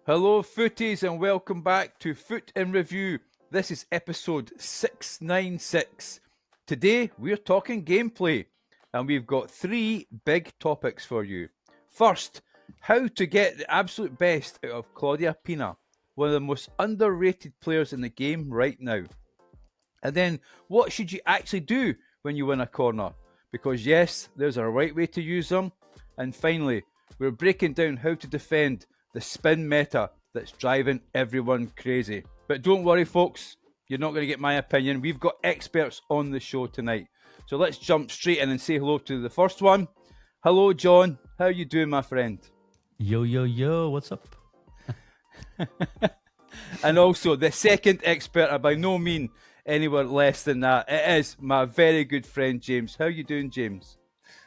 Hello, footies, and welcome back to FUT in Review. This is episode 696. Today, we're talking gameplay, and we've got three big topics for you. First, how to get the absolute best out of Claudia Pina, one of the most underrated players in the game right now. And then, what should you actually do when you win a corner? Because yes, there's a right way to use them. And finally, we're breaking down how to defend the spin meta that's driving everyone crazy. But don't worry, folks, you're not going to get my opinion. We've got experts on the show tonight. So let's jump straight in and say hello to the first one. Hello, John. How you doing, my friend? Yo, what's up? And also, the second expert, by no means anywhere less than that, it is my very good friend, James. How you doing, James?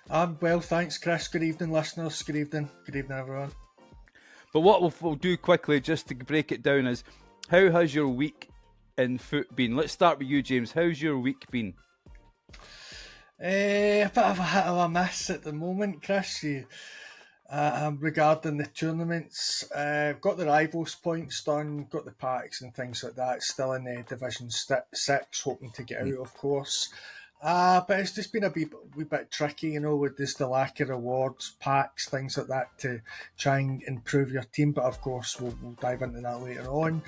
I'm well, thanks, Chris. Good evening, listeners. Good evening, everyone. But what we'll do quickly, just to break it down, is how has your week in FUT been? Let's start with you, James. How's your week been? A bit of a hit or a miss at the moment, Chris. Regarding the tournaments, got the rivals points done, got the packs and things like that. Still in Division 6, hoping to get out, of course. But it's just been a wee bit tricky, with just the lack of rewards, packs, things like that to try and improve your team. But of course, we'll dive into that later on.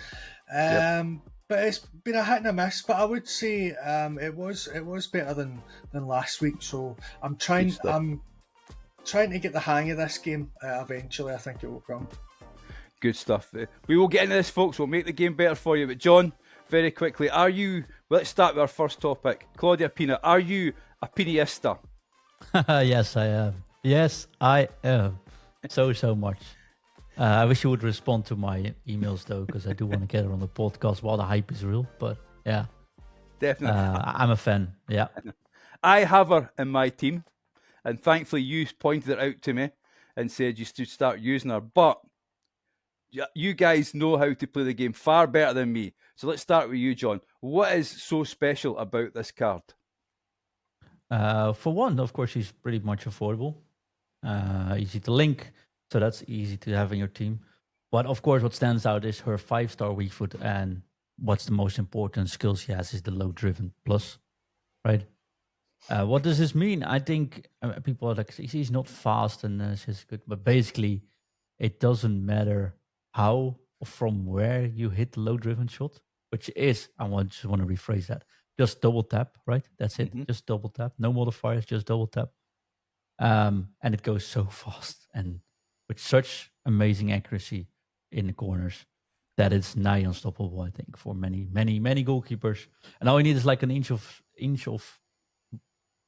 But it's been a hit and a miss. But I would say it was better than last week. So I'm trying to get the hang of this game. Eventually, I think it will come. Good stuff. We will get into this, folks. We'll make the game better for you. But John, very quickly, let's start with our first topic. Claudia Pina, are you a Piniesta? Yes, I am. Yes, I am. So much. I wish you would respond to my emails, though, because I do want to get it on the podcast while the hype is real. But yeah. Definitely. I'm a fan, yeah. I have her in my team, and thankfully you pointed it out to me and said you should start using her. But you guys know how to play the game far better than me. So let's start with you, John. What is so special about this card? For one, of course, she's pretty much affordable. Easy to link, so that's easy to have in your team. But of course, what stands out is her 5-star weak foot, and what's the most important skill she has is the low driven plus, right? What does this mean? I think people are like, she's not fast and she's good, but basically, it doesn't matter how or from where you hit the low driven shot, which is, just want to rephrase that. Just double tap, right? That's it. Mhm. Just double tap. No modifiers, just double tap. And it goes so fast and with such amazing accuracy in the corners that it's nigh unstoppable, I think, for many goalkeepers. And all you need is like an inch of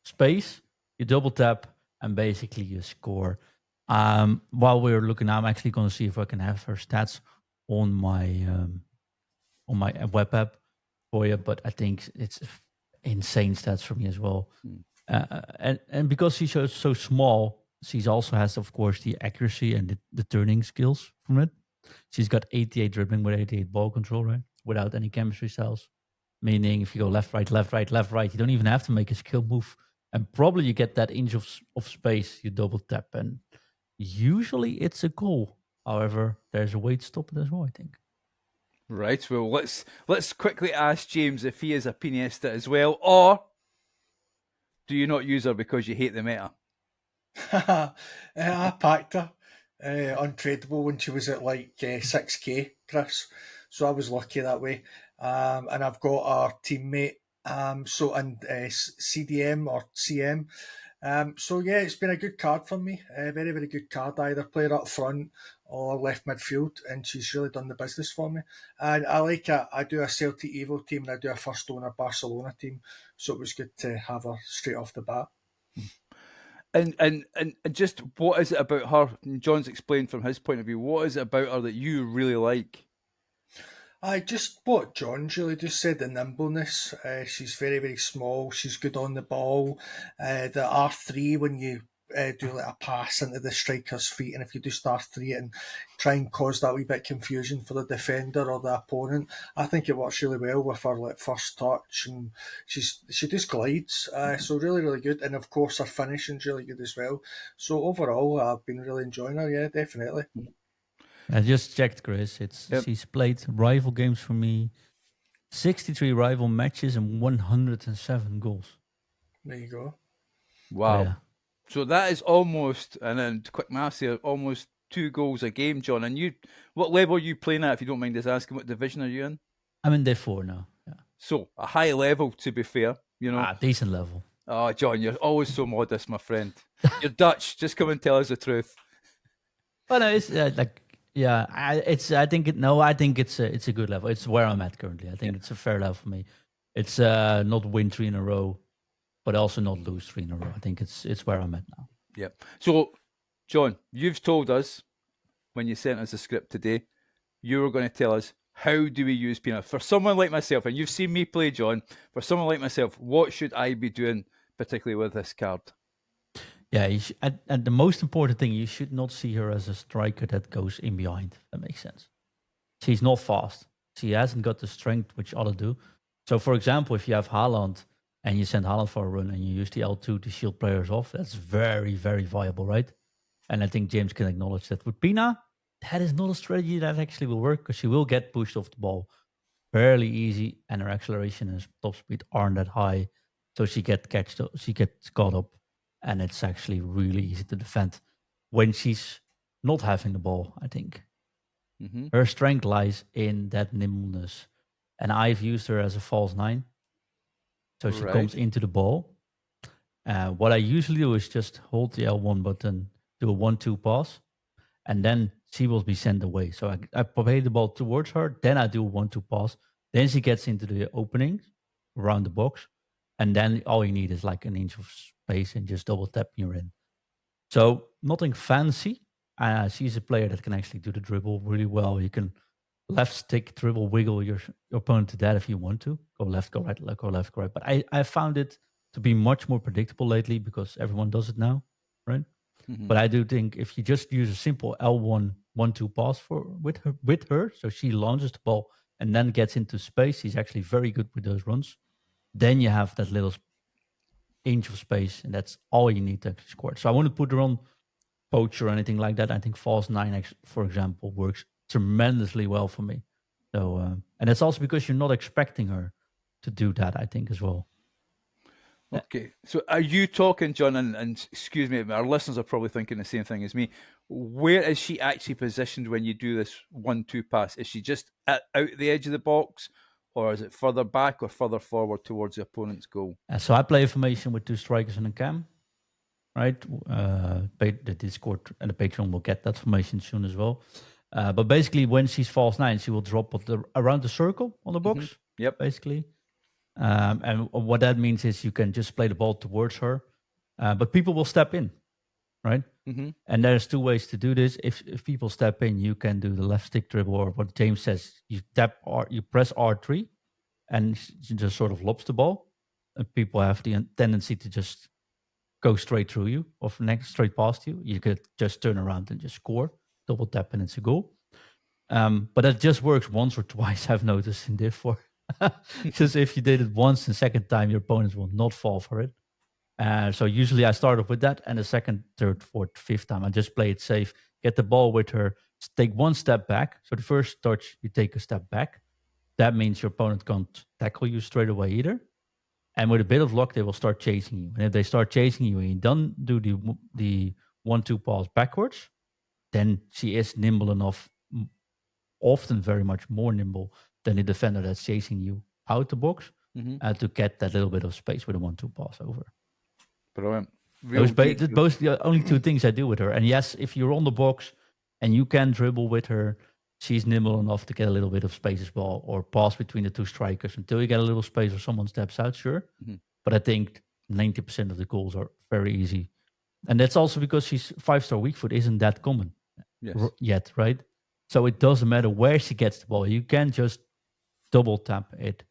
space. You double tap and basically you score. While we're looking, I'm actually going to see if I can have her stats on my web app for you. But I think it's insane stats for me as well. And because she's so small, she also has, of course, the accuracy and the turning skills from it. She's got 88 dribbling with 88 ball control, right? Without any chemistry cells. Meaning if you go left, right, left, right, left, right, you don't even have to make a skill move. And probably you get that inch of space, you double tap, and usually it's a goal. However, there's a way to stop it as well, I think. Right, well, let's quickly ask James if he is a Piniesta as well, or do you not use her because you hate the meta? I packed her untradeable when she was at like 6k, Chris. So I was lucky that way. And I've got our teammate, CDM or CM. So yeah, it's been a good card for me. Very, very good card. I either play her up front or left midfield, and she's really done the business for me. And I do a Celtic Evo team and I do a first owner Barcelona team. So it was good to have her straight off the bat. And just what is it about her? And John's explained from his point of view. What is it about her that you really like? I just what John's really just said, the nimbleness. She's very, very small. She's good on the ball. The R3 when you do like a pass into the striker's feet, and if you do R3 and try and cause that wee bit confusion for the defender or the opponent, I think it works really well with her like first touch, and she just glides. So really, really good, and of course her finishing's really good as well. So overall, I've been really enjoying her. Yeah, definitely. I just checked, Chris. Yep. She's played rival games for me, 63 rival matches and 107 goals. There you go. Wow. Yeah. So that is almost, and then quick maths here, almost 2 goals a game, John. And what level are you playing at, if you don't mind us asking? What division are you in? I'm in day 4 now. Yeah. So, a high level, to be fair, Decent level. Oh, John, you're always so modest, my friend. You're Dutch. Just come and tell us the truth. But no, it's I think it's a good level. It's where I'm at currently. I think it's a fair level for me. It's not win 3 in a row, but also not lose 3 in a row. I think it's where I'm at now. Yep. So, John, you've told us when you sent us the script today, you were going to tell us how do we use Pina. For someone like myself, and you've seen me play, John, for someone like myself, what should I be doing, particularly with this card? Yeah, and the most important thing, you should not see her as a striker that goes in behind. If that makes sense. She's not fast. She hasn't got the strength which others do. So, for example, if you have Haaland and you send Haaland for a run and you use the L2 to shield players off, that's very, very viable, right? And I think James can acknowledge that. With Pina, that is not a strategy that actually will work because she will get pushed off the ball fairly easy, and her acceleration and top speed aren't that high. So she gets caught up, and it's actually really easy to defend when she's not having the ball, I think. Mm-hmm. Her strength lies in that nimbleness. And I've used her as a false 9. So she comes into the ball. What I usually do is just hold the L1 button, do a 1-2 pass, and then she will be sent away. So I play the ball towards her, then I do a 1-2 pass. Then she gets into the opening around the box. And then all you need is like an inch of space and just double tap you're in. So nothing fancy. She's a player that can actually do the dribble really well. You can left stick dribble, wiggle your opponent to that if you want to. Go left, go right, go left, go right. But I found it to be much more predictable lately because everyone does it now, right? Mm-hmm. But I do think if you just use a simple L1 1-2 pass with her, so she launches the ball and then gets into space, she's actually very good with those runs. Then you have that little inch of space, and that's all you need to actually score. So I want to put her on poach or anything like that. I think false 9, for example, works tremendously well for me. So, and it's also because you're not expecting her to do that, I think, as well. Okay. So are you talking, John, and excuse me, our listeners are probably thinking the same thing as me. Where is she actually positioned when you do this 1-2 pass? Is she just out the edge of the box, or is it further back or further forward towards the opponent's goal? So I play a formation with 2 strikers and a cam, right? The Discord and the Patreon will get that formation soon as well. But basically, when she's false 9, she will drop around the circle on the box. Mm-hmm. Yep. Basically. And what that means is you can just play the ball towards her, but people will step in, right? Mm-hmm. And there's 2 ways to do this. If people step in, you can do the left stick dribble, or what James says, you press R3, and she just sort of lobs the ball. And people have the tendency to just go straight through you or straight past you. You could just turn around and just score, double tap, and it's a goal. But that just works once or twice, I've noticed in Div 4. Because if you did it once, the second time your opponents will not fall for it. So usually I start off with that, and the second, third, fourth, fifth time I just play it safe, get the ball with her, take 1 step back. So the first touch, you take a step back. That means your opponent can't tackle you straight away either. And with a bit of luck, they will start chasing you. And if they start chasing you and you don't do the 1-2 pass backwards, then she is nimble enough, often very much more nimble than the defender that's chasing you out the box, to get that little bit of space with a 1-2 pass over. Brilliant. Those the only 2 things I do with her. And yes, if you're on the box and you can dribble with her, she's nimble enough to get a little bit of space as well, or pass between the 2 strikers until you get a little space or someone steps out, sure. Mm-hmm. But I think 90% of the goals are very easy. And that's also because she's 5-star weak foot isn't that common yet, right? So it doesn't matter where she gets the ball. You can just double tap it.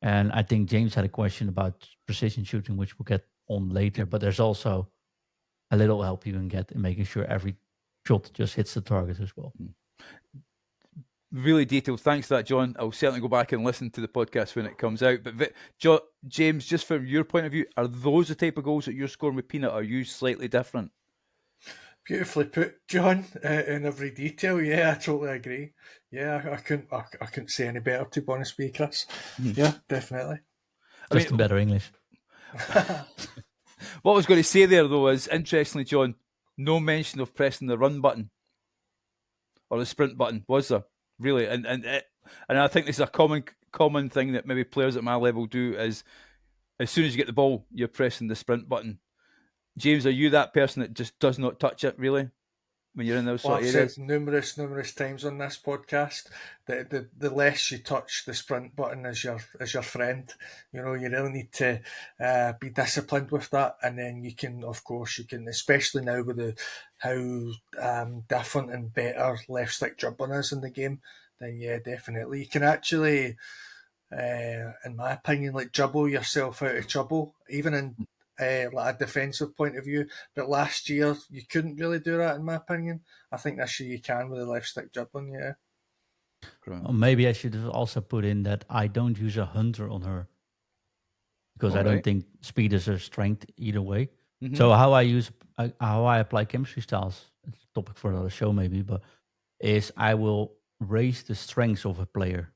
And I think James had a question about precision shooting, which we'll get on later. But there's also a little help you can get in making sure every shot just hits the target as well. Really detailed. Thanks for that, John. I'll certainly go back and listen to the podcast when it comes out. But James, just from your point of view, are those the type of goals that you're scoring with Pina? Or are you slightly different? Beautifully put, John, in every detail. Yeah, I totally agree. Yeah, I couldn't say any better, to be honest with you, Chris. Mhm. Yeah, definitely. I Just in mean, better English. what I was going to say there, though, is interestingly, John, no mention of pressing the run button or the sprint button, was there? Really? And I think this is a common thing that maybe players at my level do is as soon as you get the ball, you're pressing the sprint button. James, are you that person that just does not touch it, really, when you're in those Well, sort I've of said areas? numerous times on this podcast that the less you touch the sprint button as your friend. You know, you really need to be disciplined with that, and then you can, of course, especially now with how different and better left stick dribbling is in the game. Then yeah, definitely you can actually, in my opinion, like dribble yourself out of trouble, even in like a defensive point of view. But last year you couldn't really do that, in my opinion. I think this year you can with the left stick dribbling. Yeah. Or maybe I should have also put in that I don't use a hunter on her because All I don't right. think speed is her strength either way. Mm-hmm. So how I apply chemistry styles, it's a topic for another show maybe, but is I will raise the strengths of a player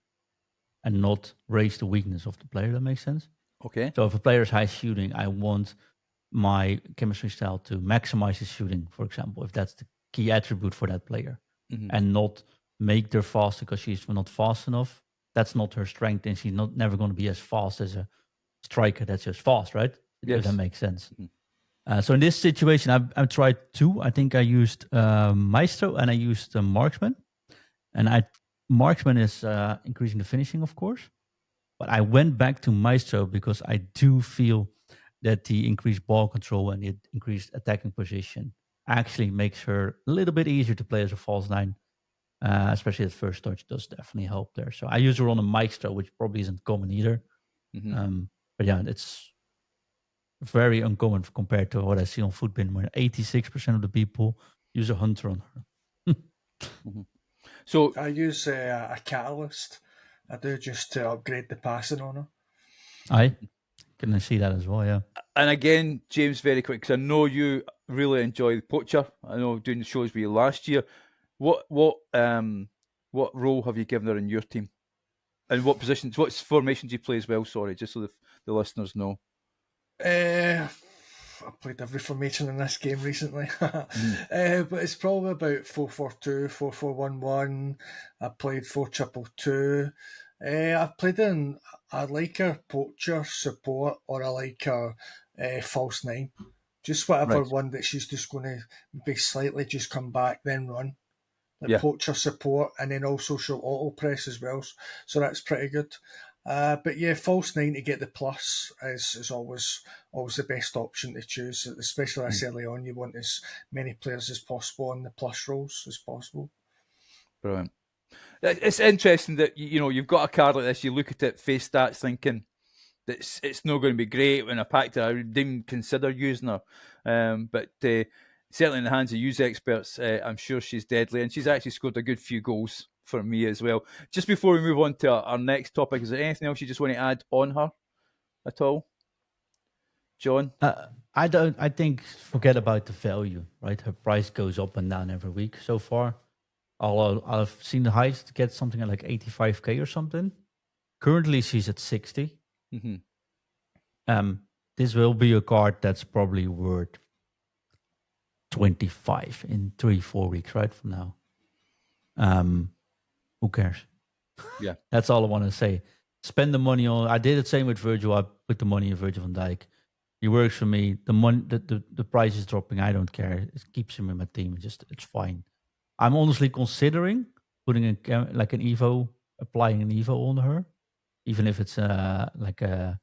and not raise the weakness of the player. That makes sense. Okay. So if a player is high shooting, I want my chemistry style to maximize his shooting, for example, if that's the key attribute for that player, Mm-hmm. and not make her fast because she's not fast enough. That's not her strength, and she's not never going to be as fast as a striker that's just fast, right? If that Yes. makes sense. Mhm. So in this situation, I've tried two. I think I used Maestro and I used Marksman. And Marksman is increasing the finishing, of course. But I went back to Maestro because I do feel that the increased ball control and the increased attacking position actually makes her a little bit easier to play as a false nine. Especially at first touch does definitely help there. So I use her on a Maestro, which probably isn't common either. Mm-hmm. But yeah, it's very uncommon compared to what I see on FUT IN, where 86% of the people use a hunter on her. Mm-hmm. So I use a catalyst. I do, just to upgrade the passing on her. I can see that as well, yeah. and again, James, very quick, because I know you really enjoy the Poacher. I know doing the shows with you last year. What role have you given her in your team? And what positions, what formations do you play as well? Sorry, just so the listeners know. I played every formation in this game recently, but it's probably about 4-4-2, 4-4-1-1. I played 4-2-2. I've played in, I like a poacher support, or I like a false nine. Just whatever Right. one that she's just going to be slightly just come back, then run. Like Yeah. poacher support, and then also she'll auto press as well. So that's pretty good. But yeah, false nine to get the plus is always the best option to choose, especially this early on. You want as many players as possible on the plus roles as possible. Brilliant. It's interesting that you've got a card like this. You look at it face stats, thinking that it's not going to be great when I packed it. I didn't consider using her, but certainly in the hands of use experts, I'm sure she's deadly, and she's actually scored a good few goals for me as well. Just before we move on to our next topic, is there anything else you just want to add on her at all, John? I think forget about the value, right? Her price goes up and down every week so far. I've seen the highest get something like 85k or something. Currently, she's at 60. Mm-hmm. This will be a card that's probably worth 25 in 3-4 weeks, right from now. Who cares? Yeah. That's all I want to say. Spend the money on. I did the same with Virgil. I put the money in Virgil van Dijk. He works for me. The money, the price is dropping. I don't care. It keeps him in my team. It's fine. I'm honestly considering putting like an Evo, applying an Evo on her, even if it's like a,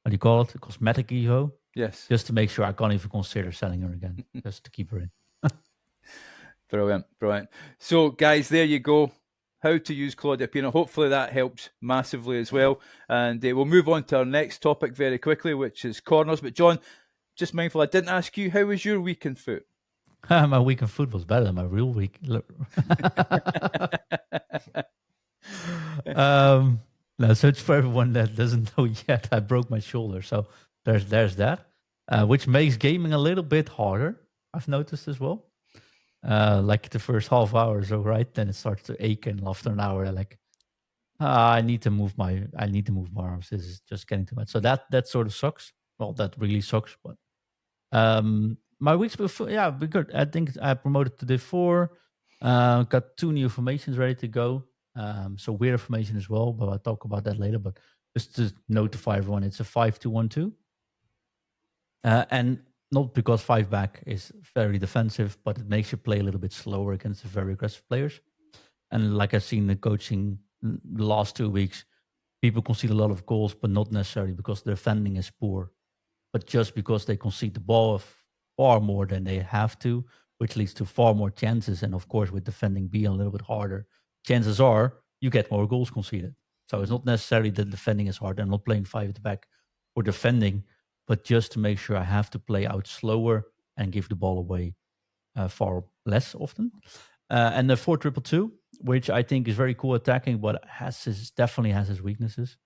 what do you call it, a cosmetic Evo, Yes. just to make sure I can't even consider selling her again, just to keep her in. Brilliant. So, guys, there you go. How to use Claudia Pina. Hopefully that helps massively as well. And we'll move on to our next topic very quickly, which is corners. But John, just mindful, I didn't ask you, how was your week in foot? My week in foot was better than my real week. No, so it's for everyone that doesn't know yet, I broke my shoulder. So there's that, which makes gaming a little bit harder, I've noticed as well. like the first half hour or so, right? Then it starts to ache, and after an hour, like, I need to move my arms. This is just getting too much. So that sort of sucks. Well, that really sucks. But my weeks before, yeah, we good. I think I promoted to day 4. Got 2 new formations ready to go. So weird formation as well, but I'll talk about that later. But just to notify everyone, it's a 5-2-1-2. And not because 5 back is very defensive, but it makes you play a little bit slower against the very aggressive players. And like I've seen the coaching the last 2 weeks, people concede a lot of goals, but not necessarily because the defending is poor, but just because they concede the ball far more than they have to, which leads to far more chances. And of course, with defending being a little bit harder, chances are you get more goals conceded. So it's not necessarily that defending is hard. I'm not playing 5 at the back for defending, but just to make sure I have to play out slower and give the ball away far less often. And the 4-2-2, which I think is very cool attacking, but definitely has its weaknesses.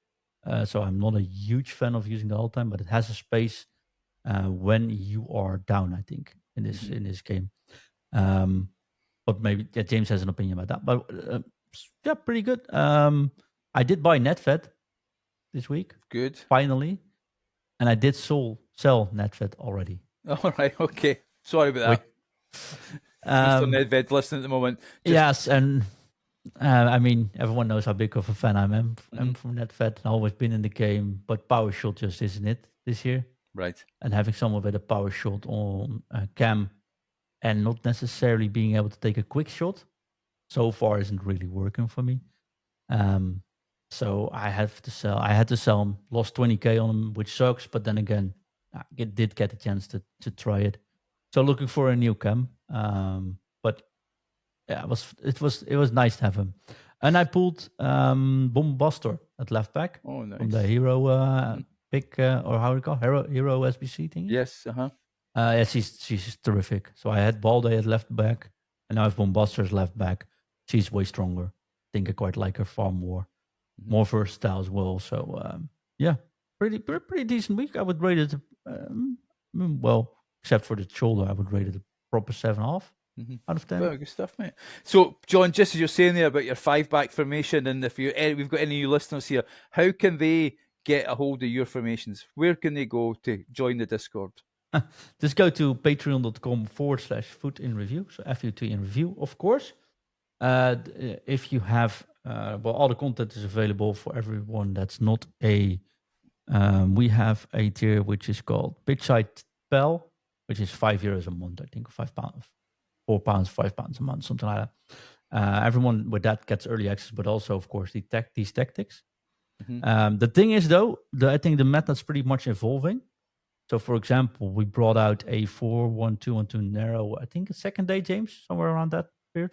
So I'm not a huge fan of using the whole time, but it has a space when you are down, I think, in this game. But maybe James has an opinion about that. But yeah, pretty good. I did buy NetFed this week. Good. Finally. And I did sell NetFed already. All right. Okay. Sorry about that. Mr. Nedved listening at the moment. Yes, and I mean, everyone knows how big of a fan I am from NetFed. I've always been in the game, but power shot just isn't it this year. Right. And having someone with a power shot on cam and not necessarily being able to take a quick shot so far isn't really working for me. So I had to sell him, lost 20k on him, which sucks. But then again, I did get a chance to try it. So looking for a new cam. But yeah, it was nice to have him. And I pulled Bombastor at left back. Oh, nice. From the hero pick, or how do you call it? Hero SBC thing. Yes. Yeah, she's terrific. So I had Balde at left back, and now I have Bombastor as left back. She's way stronger. I think I quite like her far more. More versatile as well. So yeah, pretty decent week. I would rate it well, except for the shoulder, I would rate it a proper 7.5 out of 10. Very good stuff, mate. So, John, just as you're saying there about your 5-back formation, and if we've got any new listeners here, how can they get a hold of your formations? Where can they go to join the Discord? Just go to patreon.com/FUT IN review. So FUT in review, of course. If you have all the content is available for everyone that's not a we have a tier which is called Pitchside Pal, which is €5 a month, I think, £5, £4, £5 a month, something like that. Everyone with that gets early access, but also, of course, these tactics. The thing is, though, I think the meta's pretty much evolving. So, for example, we brought out a 4-1-2-1-2 narrow, I think, a second day, James, somewhere around that period,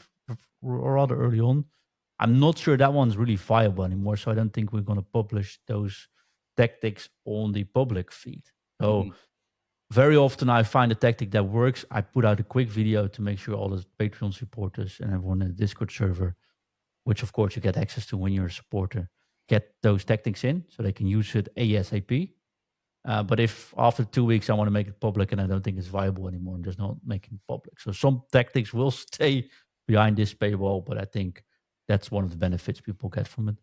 or rather early on. I'm not sure that one's really viable anymore, so I don't think we're going to publish those tactics on the public feed. So very often I find a tactic that works. I put out a quick video to make sure all the Patreon supporters and everyone in the Discord server, which of course you get access to when you're a supporter, get those tactics in so they can use it ASAP. But if after 2 weeks I want to make it public and I don't think it's viable anymore, I'm just not making it public. So some tactics will stay behind this paywall, but I think that's one of the benefits people get from it.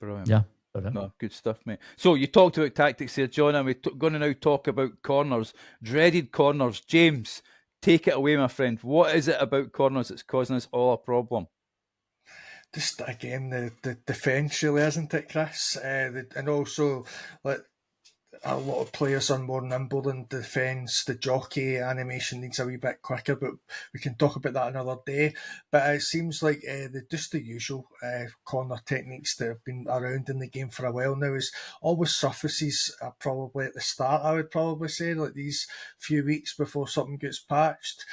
Brilliant. Yeah. No, good stuff, mate. So you talked about tactics here, John, and we're going to now talk about corners, dreaded corners. James, take it away, my friend. What is it about corners that's causing us all a problem? Just again, the defence, really, isn't it, Chris? And also, like, a lot of players are more nimble than defence. The jockey animation needs a wee bit quicker, but we can talk about that another day. But it seems like just the usual corner techniques that have been around in the game for a while now is always surfaces probably at the start, I would probably say, like these few weeks before something gets patched.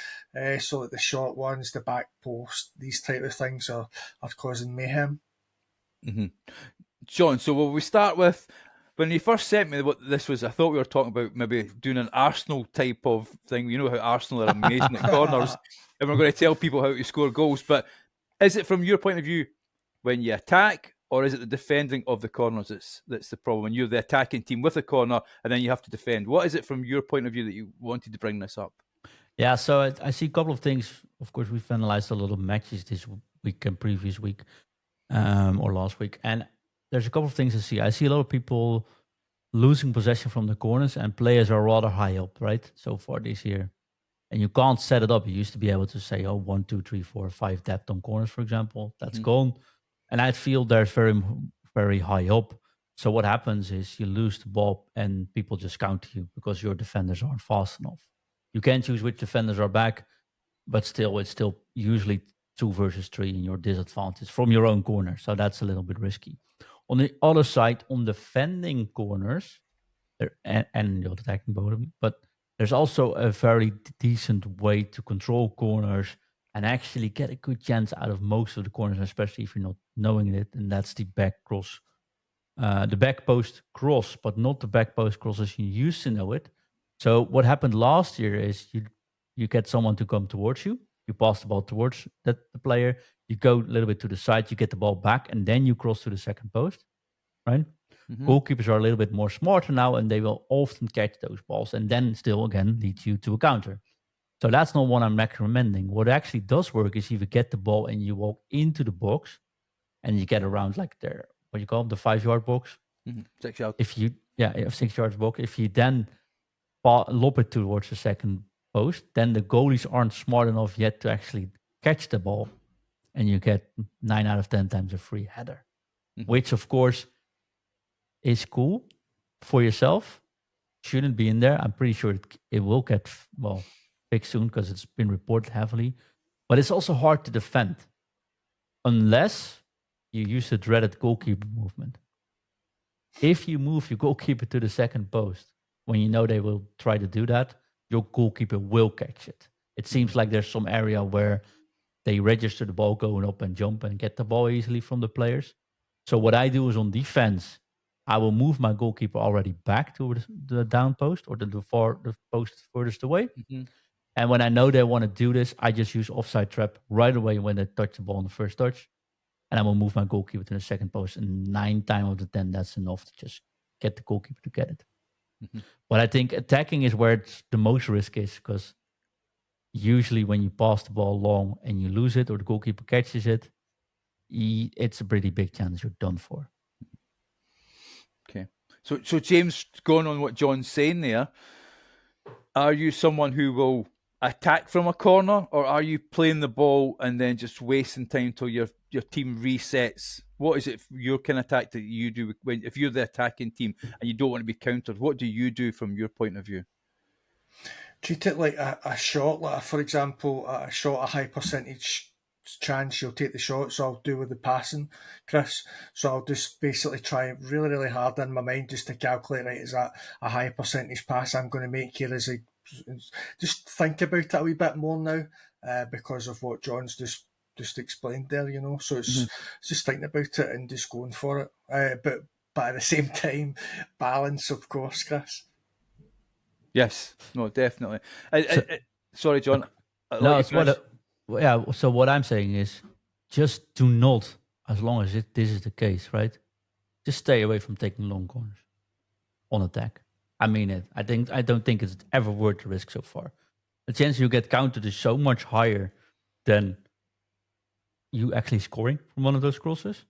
So like the short ones, the back post, these type of things are causing mayhem. John, so will we start with, when you first sent me what this was, I thought we were talking about maybe doing an Arsenal type of thing. You know how Arsenal are amazing at corners, and we're going to tell people how to score goals. But is it from your point of view when you attack, or is it the defending of the corners that's the problem? When you're the attacking team with a corner, and then you have to defend. What is it from your point of view that you wanted to bring this up? Yeah, so I see a couple of things. Of course, we've analyzed a lot of matches this week and previous week, or last week, and there's a couple of things I see. I see a lot of people losing possession from the corners, and players are rather high up, right? So far this year, and you can't set it up. You used to be able to say, oh, 1, 2, 3, 4, 5 depth on corners, for example. That's gone, and I feel there's very high up. So what happens is you lose the ball, and people just counter you because your defenders aren't fast enough. You can choose which defenders are back, but still, it's still usually 2 versus 3 in your disadvantage from your own corner. So that's a little bit risky. On the other side, on defending corners and the attacking bottom, but there's also a very decent way to control corners and actually get a good chance out of most of the corners, especially if you're not knowing it. And that's the back cross, the back post cross, but not the back post cross as you used to know it. So what happened last year is you get someone to come towards you, you pass the ball towards the player, you go a little bit to the side, you get the ball back, and then you cross to the second post, right? Goalkeepers are a little bit more smarter now, and they will often catch those balls and then still again lead you to a counter. So that's not what I'm recommending. What actually does work is if you get the ball and you walk into the box and you get around like there, what you call it, the 5-yard box. 6 yards. If you, 6 yards box, if you then lob it towards the second post, then the goalies aren't smart enough yet to actually catch the ball, and you get 9 out of 10 times a free header, which of course is cool for yourself. Shouldn't be in there. I'm pretty sure it will get fixed soon because it's been reported heavily, but it's also hard to defend unless you use the dreaded goalkeeper movement. If you move your goalkeeper to the second post when you know they will try to do that, your goalkeeper will catch it. It seems like there's some area where they register the ball going up and jump and get the ball easily from the players. So what I do is on defense, I will move my goalkeeper already back to the down post or the post furthest away. And when I know they want to do this, I just use offside trap right away when they touch the ball on the first touch. And I will move my goalkeeper to the second post. And 9 times out of 10, that's enough to just get the goalkeeper to get it. But I think attacking is where it's the most risk is, because usually when you pass the ball long and you lose it or the goalkeeper catches it, it's a pretty big chance you're done for. Okay. So James, going on what John's saying there, are you someone who will attack from a corner, or are you playing the ball and then just wasting time till your team resets? What is it your kind of tactic that you do if you're the attacking team and you don't want to be countered? What do you do from your point of view? Treat it like a shot, like for example, a shot, a high percentage chance you'll take the shot, so I'll do with the passing, Chris. So I'll just basically try really, really hard in my mind just to calculate, right, is that a high percentage pass I'm going to make here? Just think about it a wee bit more now, because of what John's just explained there, you know. So it's just thinking about it and just going for it. But at the same time, balance, of course, Chris. Yes, no, definitely. Sorry, John. No, it's so what I'm saying is, just do not, as long as this is the case, right? Just stay away from taking long corners on attack. I mean it. I don't think it's ever worth the risk so far. The chance you get countered is so much higher than you actually scoring from one of those crosses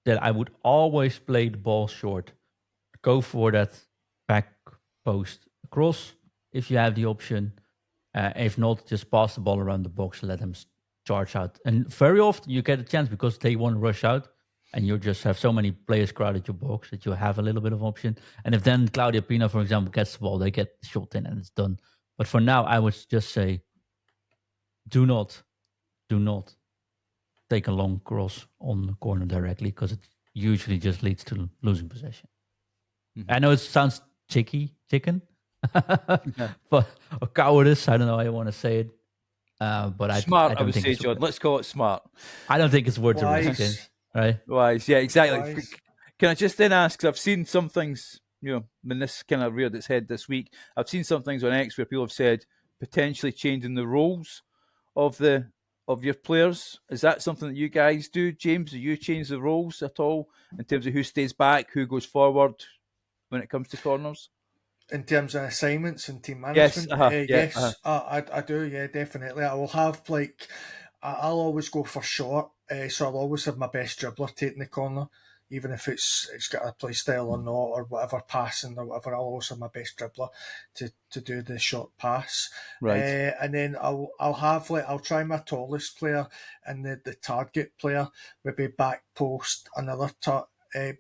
that I would always play the ball short. Go for that back post cross if you have the option. If not, just pass the ball around the box, let them charge out. And very often you get a chance because they want to rush out, and you just have so many players crowded your box that you have a little bit of option. And if then Claudia Pina, for example, gets the ball, they get the shot in and it's done. But for now, I would just say, do not take a long cross on the corner directly, because it usually just leads to losing possession. I know it sounds chicken, but or cowardice. I don't know how you want to say it. But smart, I would say, John. Let's call it smart. I don't think it's worth the risk, right? Wise, yeah, exactly. Wise. Can I just then ask? Because I've seen some things, when this kind of reared its head this week, I've seen some things on X where people have said potentially changing the roles of your players. Is that something that you guys do, James? Do you change the roles at all in terms of who stays back, who goes forward when it comes to corners? In terms of assignments and team Yes, management, yeah, yes, I do, yeah, definitely. I will have I'll always go for short, so I'll always have my best dribbler taking the corner, even if it's got a play style or not, or whatever, passing or whatever. I'll always have my best dribbler to do the short pass, right. and then I'll try my tallest player and the target player, maybe back post another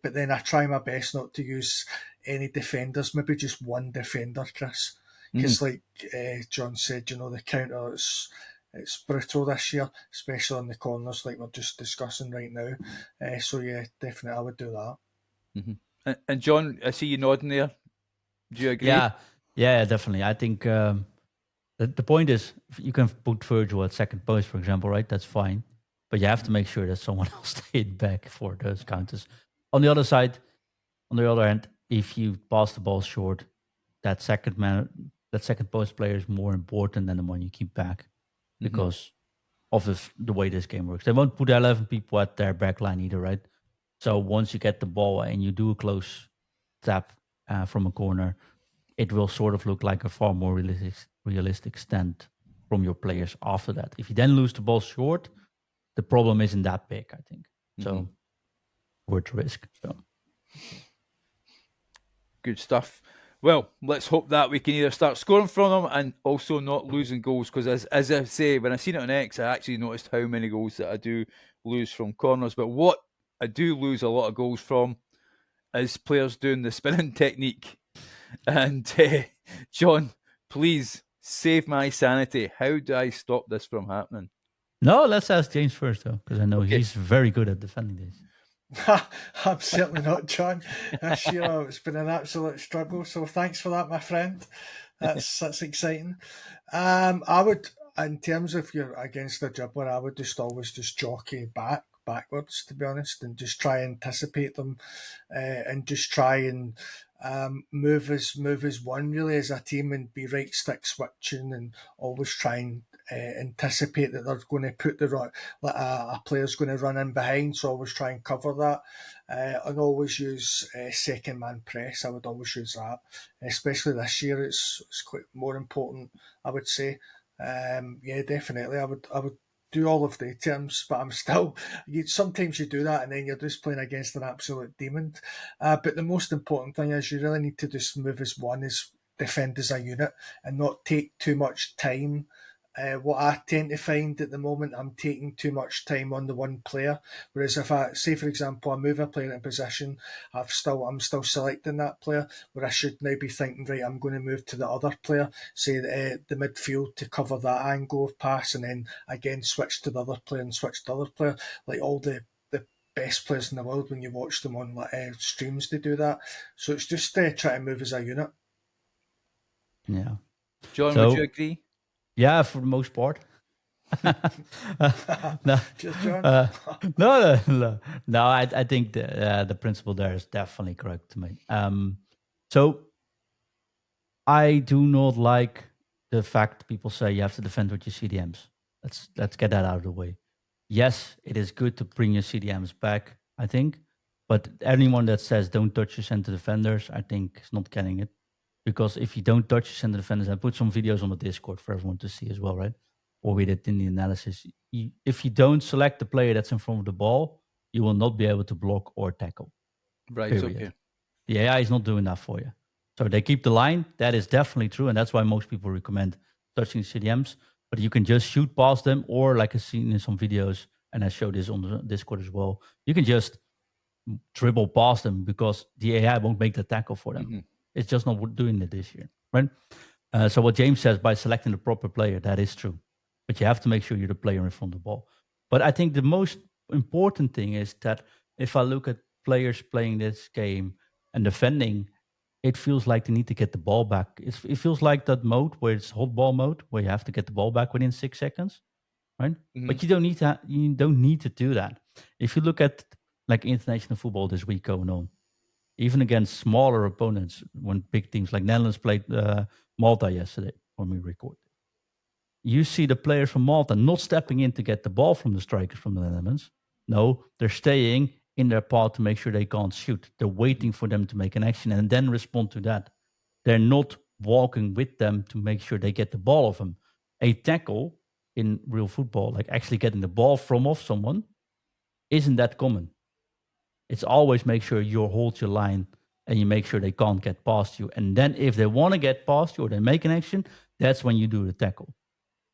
but then I try my best not to use any defenders, maybe just one defender, Chris. Because, like John said, the counter it's brutal this year, especially on the corners, like we're just discussing right now. So yeah, definitely, I would do that. And John, I see you nodding there. Do you agree? Yeah, definitely. I think the point is you can put Virgil at second post, for example, right? That's fine, but you have to make sure that someone else stayed back for those counters. On the other side, on the other hand, if you pass the ball short, that second post player is more important than the one you keep back because of the way this game works. They won't put 11 people at their back line either, right? So once you get the ball and you do a close tap from a corner, it will sort of look like a far more realistic stand from your players after that. If you then lose the ball short, the problem isn't that big, I think. So worth risk. So Good stuff. Well, let's hope that we can either start scoring from them and also not losing goals. Because as I say, when I seen it on X, I actually noticed how many goals that I do lose from corners. But what I do lose a lot of goals from is players doing the spinning technique. And John, please save my sanity. How do I stop this from happening? no, let's ask James first though, because I know Okay. he's very good at defending this. I'm certainly not, John. This year it's been an absolute struggle. So thanks for that, my friend. That's exciting. I would, in terms of you're against the dribbler, I would just always just jockey backwards, to be honest, and just try and anticipate them, and just try and move as one really as a team and be right stick switching and always try and anticipate that they're going to put a player's going to run in behind, so always try and cover that, and always use second man press. I would always use that, especially this year. It's quite more important, I would say. Yeah, definitely. I would do all of the terms, but I'm still. Sometimes you do that, and then you're just playing against an absolute demon. But the most important thing is you really need to just move as one, is defend as a unit, and not take too much time. What I tend to find at the moment, I'm taking too much time on the one player. Whereas if I say, for example, I move a player in position, I'm still selecting that player. Where I should now be thinking, right, I'm going to move to the other player, say the midfield, to cover that angle of pass, and then again switch to the other player and switch to the other player. Like all the best players in the world, when you watch them on streams, they do that. So it's just try to move as a unit. Yeah. John, So, would you agree? yeah, for the most part. No, Cheers, John. No. I think the principle there is definitely correct to me. So I do not like the fact people say you have to defend with your CDMs. Let's get that out of the way. Yes, it is good to bring your CDMs back, I think, but anyone that says don't touch your center defenders, I think is not getting it. Because if you don't touch your center defenders, I put some videos on the Discord for everyone to see as well, right? Or we did in the analysis. If you don't select the player that's in front of the ball, you will not be able to block or tackle. Right, Period. okay. The AI is not doing that for you. So they keep the line. That is definitely true. And that's why most people recommend touching CDMs. But you can just shoot past them, or like I've seen in some videos, and I showed this on the Discord as well, you can just dribble past them because the AI won't make the tackle for them. It's just not doing it this year, right? So what James says, by selecting the proper player, that is true. But you have to make sure you're the player in front of the ball. But I think the most important thing is that if I look at players playing this game and defending, it feels like they need to get the ball back. It feels like that mode where it's hot ball mode, where you have to get the ball back within 6 seconds, right? But you don't need to do that. If you look at like international football this week going on, even against smaller opponents, when big teams like Netherlands played Malta yesterday when we recorded, you see the players from Malta not stepping in to get the ball from the strikers from the Netherlands. No, they're staying in their path to make sure they can't shoot. They're waiting for them to make an action and then respond to that. They're not walking with them to make sure they get the ball off them. A tackle in real football, like actually getting the ball from off someone, isn't that common. It's always make sure you hold your line and you make sure they can't get past you. And then if they want to get past you or they make an action, that's when you do the tackle.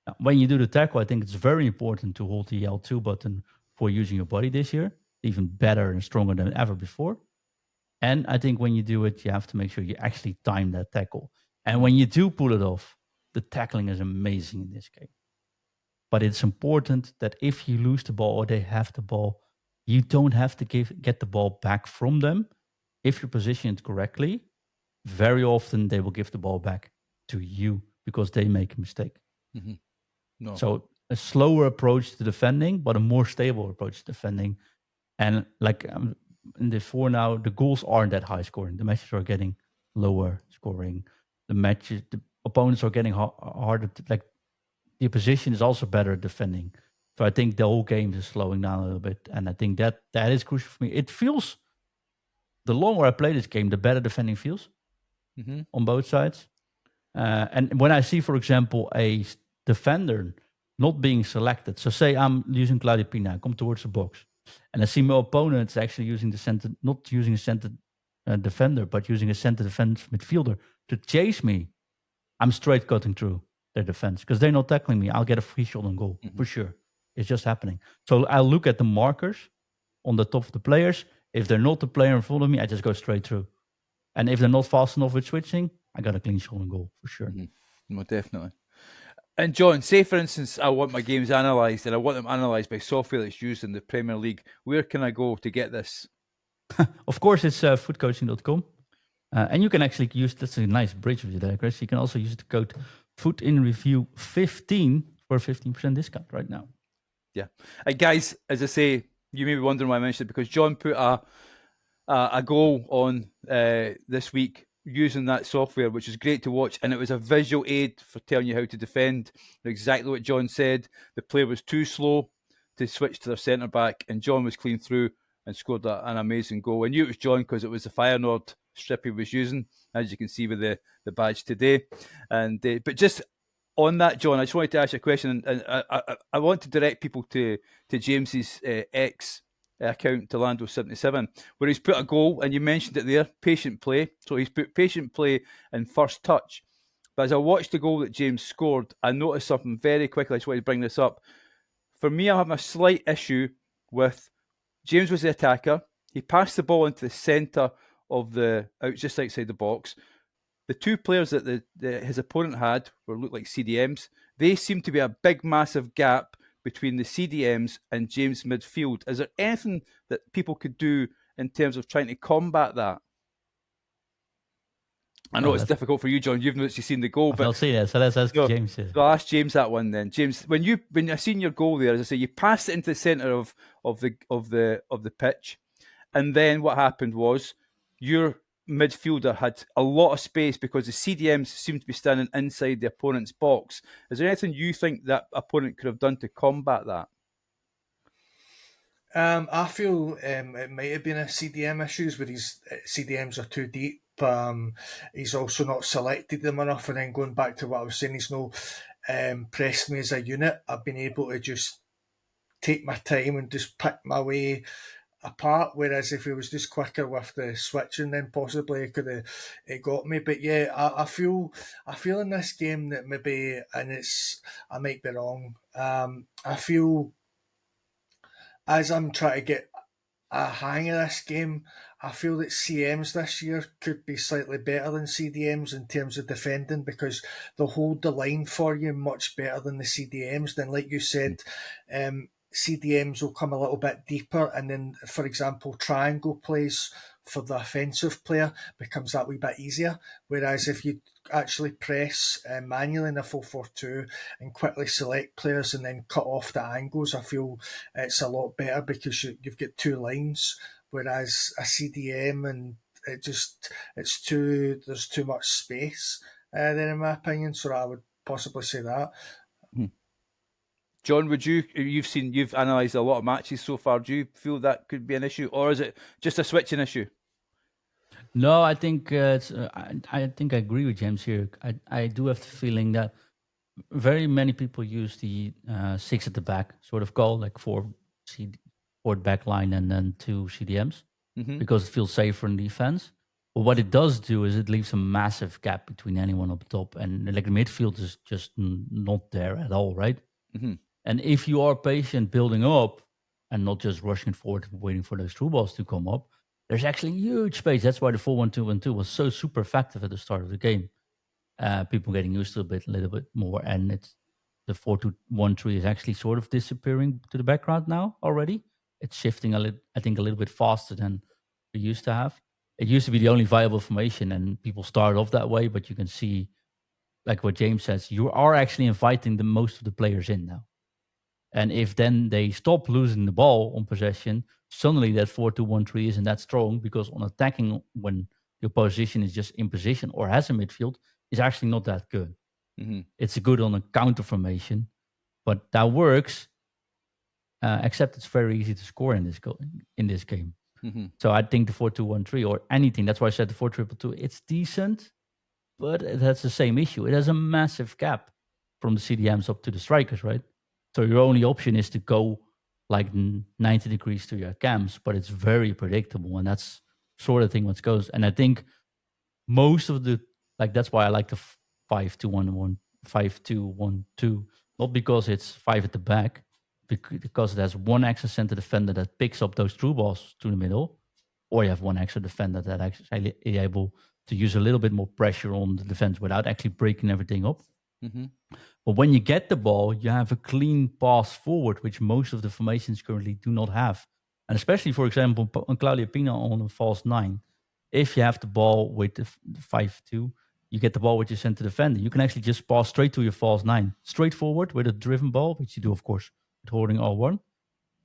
Now, when you do the tackle, I think it's very important to hold the L2 button for using your body this year, even better and stronger than ever before. And I think when you do it, you have to make sure you actually time that tackle. And when you do pull it off, the tackling is amazing in this game. But it's important that if you lose the ball or they have the ball, you don't have to get the ball back from them. If you position it correctly, very often they will give the ball back to you because they make a mistake. Mm-hmm. No. So a slower approach to defending, but a more stable approach to defending. And like in the 4 now, the goals aren't that high scoring. The matches are getting lower scoring. The opponents are getting harder. Like the opposition is also better at defending. So I think the whole game is slowing down a little bit. And I think that is crucial for me. It feels, the longer I play this game, the better defending feels on both sides. And when I see, for example, a defender not being selected. So say I'm using Claudia Pina, I come towards the box, and I see my opponent actually using the center, not using a center defender, but using a center defense midfielder to chase me. I'm straight cutting through their defense because they're not tackling me. I'll get a free shot on goal for sure. It's just happening. So I'll look at the markers on the top of the players. If they're not the player in front of me, I just go straight through. And if they're not fast enough with switching, I got a clean shot on goal for sure. No, definitely. And John, say for instance, I want my games analysed and I want them analysed by software that's used in the Premier League. Where can I go to get this? Of course, it's footcoaching.com. And you can actually use, that's a nice bridge of you there, Chris. You can also use the code FUTINREVIEW15 for a 15% discount right now. Yeah. And guys, as I say, you may be wondering why I mentioned it, because John put a goal on this week using that software, which is great to watch, and it was a visual aid for telling you how to defend. Exactly what John said. The player was too slow to switch to their centre back, and John was clean through and scored an amazing goal. I knew it was John because it was the Feyenoord strip he was using, as you can see with the badge today. And but just on that, John, I just wanted to ask you a question, and I want to direct people to James's X account, to Lando77, where he's put a goal, and you mentioned it there, patient play. So he's put patient play and first touch. But as I watched the goal that James scored, I noticed something very quickly. I just wanted to bring this up. For me, I have a slight issue with James was the attacker. He passed the ball into the centre of just outside the box. The two players that his opponent had looked like CDMs. They seem to be a big, massive gap between the CDMs and James' midfield. Is there anything that people could do in terms of trying to combat that? I know it's difficult for you, John. You've not actually seen the goal, but I'll see that. So let's ask James. So I'll ask James that one then. James, when I seen your goal there, as I say, you passed it into the centre of the pitch, and then what happened was your midfielder had a lot of space because the CDMs seemed to be standing inside the opponent's box. Is there anything you think that opponent could have done to combat that? I feel it might have been a CDM issues where his CDMs are too deep. He's also not selected them enough, and then going back to what I was saying, he's no pressed me as a unit. I've been able to just take my time and just pick my way apart, whereas if he was just quicker with the switching, then possibly it could have got me. But yeah, I feel in this game that maybe, and I might be wrong, I feel as I'm trying to get a hang of this game, I feel that CMs this year could be slightly better than CDMs in terms of defending, because they'll hold the line for you much better than the CDMs. Then, like you said, CDMs will come a little bit deeper, and then, for example, triangle plays for the offensive player becomes that wee bit easier. Whereas if you actually press manually in a 4-4-2 and quickly select players and then cut off the angles, I feel it's a lot better because you've got two lines. Whereas a CDM, and there's too much space there in my opinion. So I would possibly say that. John, you've analysed a lot of matches so far. Do you feel that could be an issue, or is it just a switching issue? No, I think I think I agree with James here. I do have the feeling that very many people use the six at the back sort of goal, like four back line and then two CDMs Mm-hmm. because it feels safer in defense. But what it does do is it leaves a massive gap between anyone up top, and like the midfield is just not there at all, right? Mm-hmm. And if you are patient building up and not just rushing forward waiting for those through balls to come up, there's actually huge space. That's why the 4-1-2-1-2 was so super effective at the start of the game. People getting used to a little bit more, and it's the 4-2-1-3 is actually sort of disappearing to the background now already. It's shifting I think, a little bit faster than we used to have. It used to be the only viable formation, and people started off that way. But you can see, like what James says, you are actually inviting the most of the players in now. And if then they stop losing the ball on possession, suddenly that 4-2-1-3 isn't that strong because on attacking, when the opposition is just in position or has a midfield, is actually not that good. Mm-hmm. It's good on a counter formation, but that works. Except it's very easy to score in this game. Mm-hmm. So I think the 4-2-1-3 or anything. That's why I said the 4-2-2-2. It's decent, but it has the same issue. It has a massive gap from the CDMs up to the strikers, right? So your only option is to go like 90 degrees to your cams, but it's very predictable, and that's sort of thing what goes. And I think most of the that's why I like the 5-2-1-1, 5-2-1-2, not because it's five at the back, because it has one extra center defender that picks up those through balls to the middle, or you have one extra defender that actually is able to use a little bit more pressure on the defense without actually breaking everything up. Mm-hmm. But when you get the ball, you have a clean pass forward, which most of the formations currently do not have. And especially, for example, on Claudia Pina on a false nine, if you have the ball with the 5-2, you get the ball with your center defender. You can actually just pass straight to your false nine, straight forward with a driven ball, which you do, of course, with holding R1,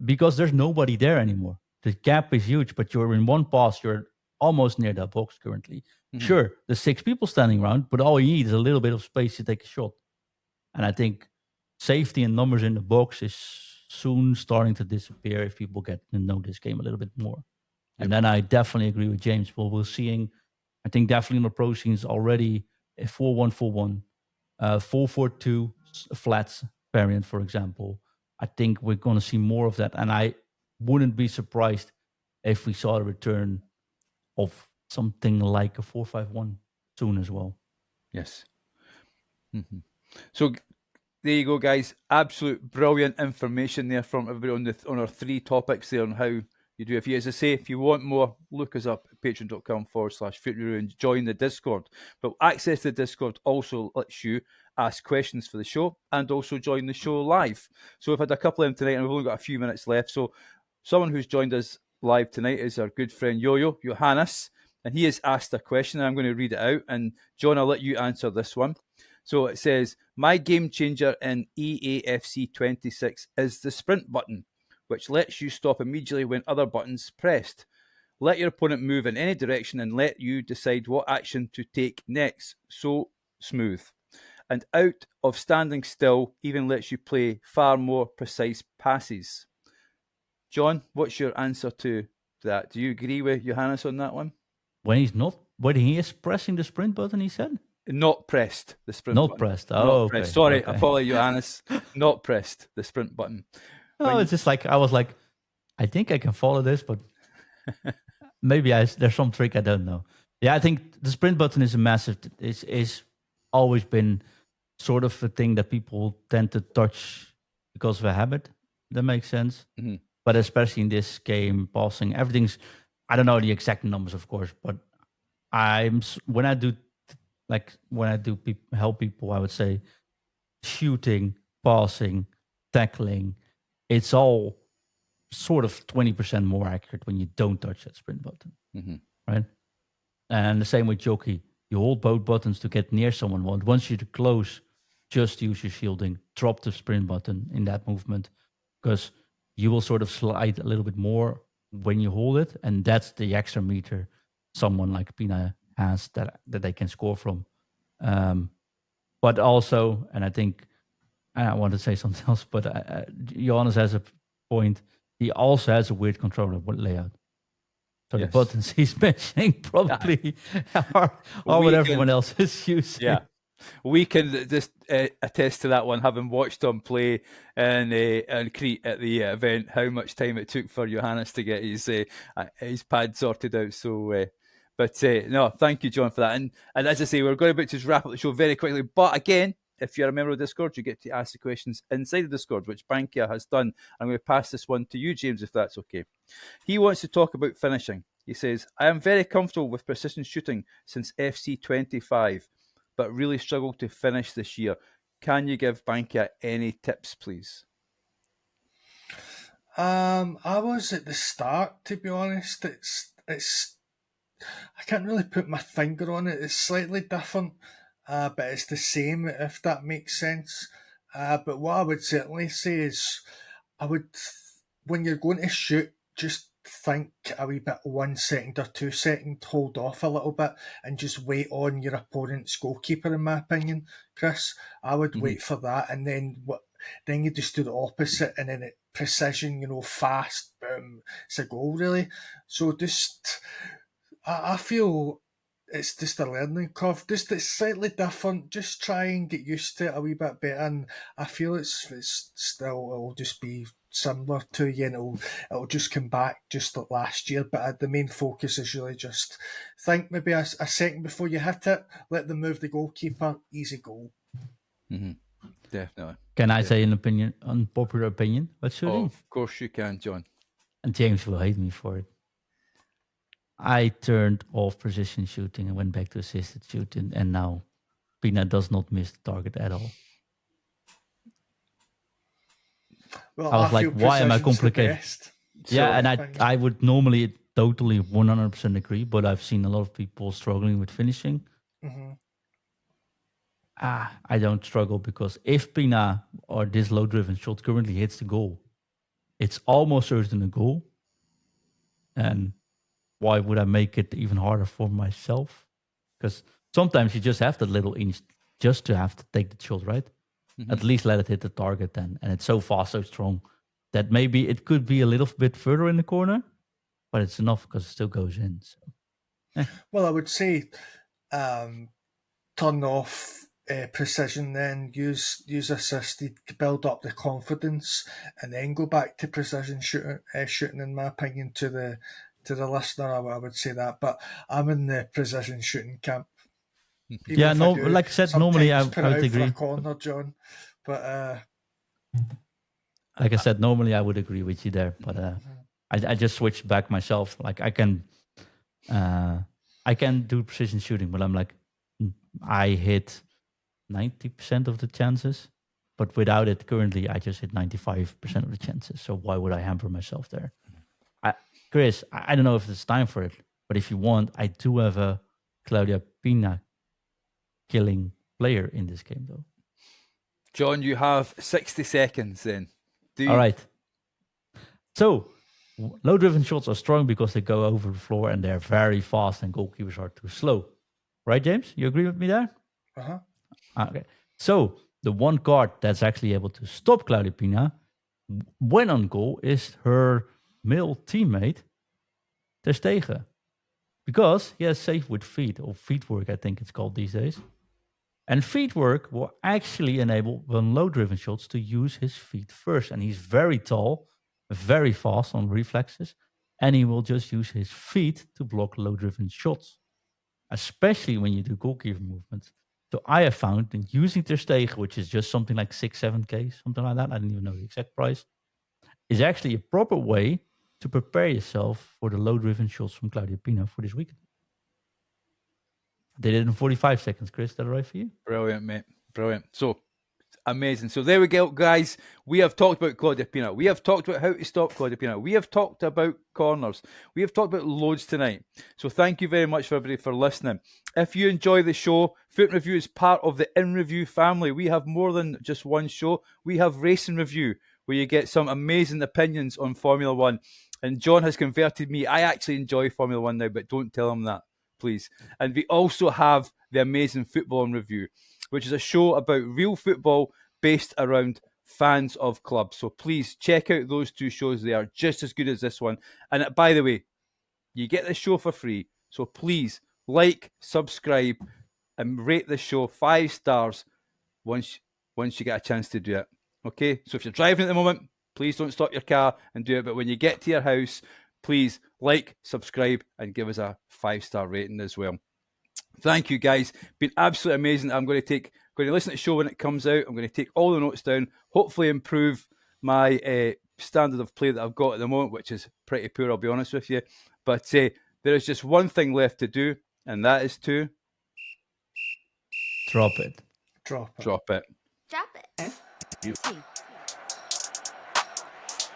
because there's nobody there anymore. The gap is huge, but you're in one pass, you're almost near that box currently. Mm-hmm. Sure, there's six people standing around, but all you need is a little bit of space to take a shot. And I think safety and numbers in the box is soon starting to disappear if people get to know this game a little bit more. And then I definitely agree with James. Well, we're seeing, I think definitely in the pro scenes already a 4-1-4-1, 4-4-2 flats variant, for example. I think we're going to see more of that. And I wouldn't be surprised if we saw a return of something like a 4-5-1 soon as well. Yes. Mm-hmm. So there you go, guys. Absolute brilliant information there from everybody on our three topics there on how you do. As I say, if you want more, look us up at patreon.com/FootReview and join the Discord. But access to the Discord also lets you ask questions for the show and also join the show live. So we've had a couple of them tonight and we've only got a few minutes left. So someone who's joined us live tonight is our good friend Johannes, and he has asked a question and I'm going to read it out. And John, I'll let you answer this one. So it says, my game changer in EAFC 26 is the sprint button, which lets you stop immediately when other buttons pressed. Let your opponent move in any direction and let you decide what action to take next. So smooth. And out of standing still, even lets you play far more precise passes. John, what's your answer to that? Do you agree with Johannes on that one? When he is pressing the sprint button, he said? Not pressed, the sprint Not button. pressed. Oh, Not okay. pressed. Sorry, okay. I apologize, Johannes. Not pressed, the sprint button. No, it's just like, I was like, I think I can follow this, but maybe there's some trick I don't know. Yeah, I think the sprint button is a massive, is always been sort of a thing that people tend to touch because of a habit. That makes sense. Mm-hmm. But especially in this game, passing, everything's, I don't know the exact numbers, of course, but when I do help people, I would say shooting, passing, tackling, it's all sort of 20% more accurate when you don't touch that sprint button, Mm-hmm. right? And the same with jockey. You hold both buttons to get near someone. Once you're close, just use your shielding. Drop the sprint button in that movement because you will sort of slide a little bit more when you hold it, and that's the extra meter someone like Pina has that they can score from. But also, and I think I want to say something else, but Johannes has a point. He also has a weird controller layout. So Yes. the buttons he's mentioning probably are what everyone else is using. Yeah. We can just attest to that one, having watched him play in Crete at the event, how much time it took for Johannes to get his pad sorted out. So, no, thank you, John, for that. And as I say, we're going to just wrap up the show very quickly. But again, if you're a member of Discord, you get to ask the questions inside the Discord, which Bankia has done. I'm going to pass this one to you, James, if that's okay. He wants to talk about finishing. He says, I am very comfortable with precision shooting since FC 25, but really struggled to finish this year. Can you give Bankia any tips, please? I was at the start, to be honest. It's I can't really put my finger on it. It's slightly different, but it's the same, if that makes sense. But what I would certainly say is, when you're going to shoot, just think a wee bit 1 second or 2 second, hold off a little bit, and just wait on your opponent's goalkeeper. In my opinion, Chris, I would wait for that, and then you just do the opposite, and then precision, fast, boom, it's a goal, really. So I feel it's just a learning curve. Just it's slightly different. Just try and get used to it a wee bit better. And I feel it's still, it'll just be similar to you, and it'll just come back just like last year. But the main focus is really just think maybe a second before you hit it. Let them move the goalkeeper. Easy goal. Mm-hmm. Definitely. Can I say an opinion, unpopular opinion? About shooting? Of course you can, John. And James will hate me for it. I turned off precision shooting and went back to assisted shooting, and now Pina does not miss the target at all. Well, I was like, why am I complicated? Yeah, and I would normally totally 100% agree, but I've seen a lot of people struggling with finishing. Mm-hmm. I don't struggle, because if Pina or this low-driven shot currently hits the goal, it's almost certain a goal. And why would I make it even harder for myself? Because sometimes you just have that little inch just to have to take the shot, right? Mm-hmm. At least let it hit the target then. And it's so fast, so strong, that maybe it could be a little bit further in the corner, but it's enough because it still goes in. So. Well, I would say turn off precision, then use assisted to build up the confidence, and then go back to precision shooting. In my opinion, to the listener, I would say that. But I'm in the precision shooting camp. Yeah, no, like I said, normally I would agree. Corner, John, but like I said, normally I would agree with you there, but I just switched back myself. Like I can do precision shooting, but I'm like, I hit 90% of the chances, but without it currently, I just hit 95% of the chances. So why would I hamper myself there? Chris, I don't know if it's time for it, but if you want, I do have a Claudia Pina killing player in this game, though. John, you have 60 seconds then. All right. So, low-driven shots are strong because they go over the floor and they're very fast, and goalkeepers are too slow. Right, James? You agree with me there? Uh-huh. Okay. So, the one card that's actually able to stop Claudia Pina when on goal is her male teammate, Ter Stegen. Because he has save with feet, or feet work, I think it's called these days. And feet work will actually enable when low-driven shots to use his feet first. And he's very tall, very fast on reflexes, and he will just use his feet to block low-driven shots, especially when you do goalkeeper movements. So I have found that using Ter Stegen, which is just something like 6-7K, something like that, I don't even know the exact price, is actually a proper way to prepare yourself for the low-driven shots from Claudia Pina for this weekend. They did it in 45 seconds, Chris. Is that all right for you? Brilliant, mate. Brilliant. So, amazing. So there we go, guys. We have talked about Claudia Pina. We have talked about how to stop Claudia Pina. We have talked about corners. We have talked about loads tonight. So thank you very much for everybody for listening. If you enjoy the show, Foot in Review is part of the In Review family. We have more than just one show. We have Race in Review, where you get some amazing opinions on Formula One. And John has converted me. I actually enjoy Formula One now, but don't tell him that, please. And we also have the amazing Football in Review, which is a show about real football based around fans of clubs. So please check out those two shows. They are just as good as this one. And by the way, You get the show for free. So please like, subscribe, and rate the show 5 stars once you get a chance to do it. Okay? So if you're driving at the moment, please don't stop your car and do it. But when you get to your house, please like, subscribe, and give us a 5-star rating as well. Thank you, guys. Been absolutely amazing. I'm going to listen to the show when it comes out. I'm going to take all the notes down, hopefully improve my standard of play that I've got at the moment, which is pretty poor, I'll be honest with you. But there is just one thing left to do, and that is to Drop it. Drop it. drop it. Drop it. F-U. T.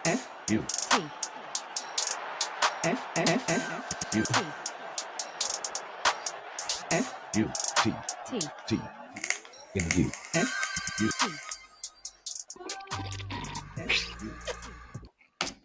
F-U. T. F-F-F-U. T. F-U. T. T. T. In the U. F-U. T.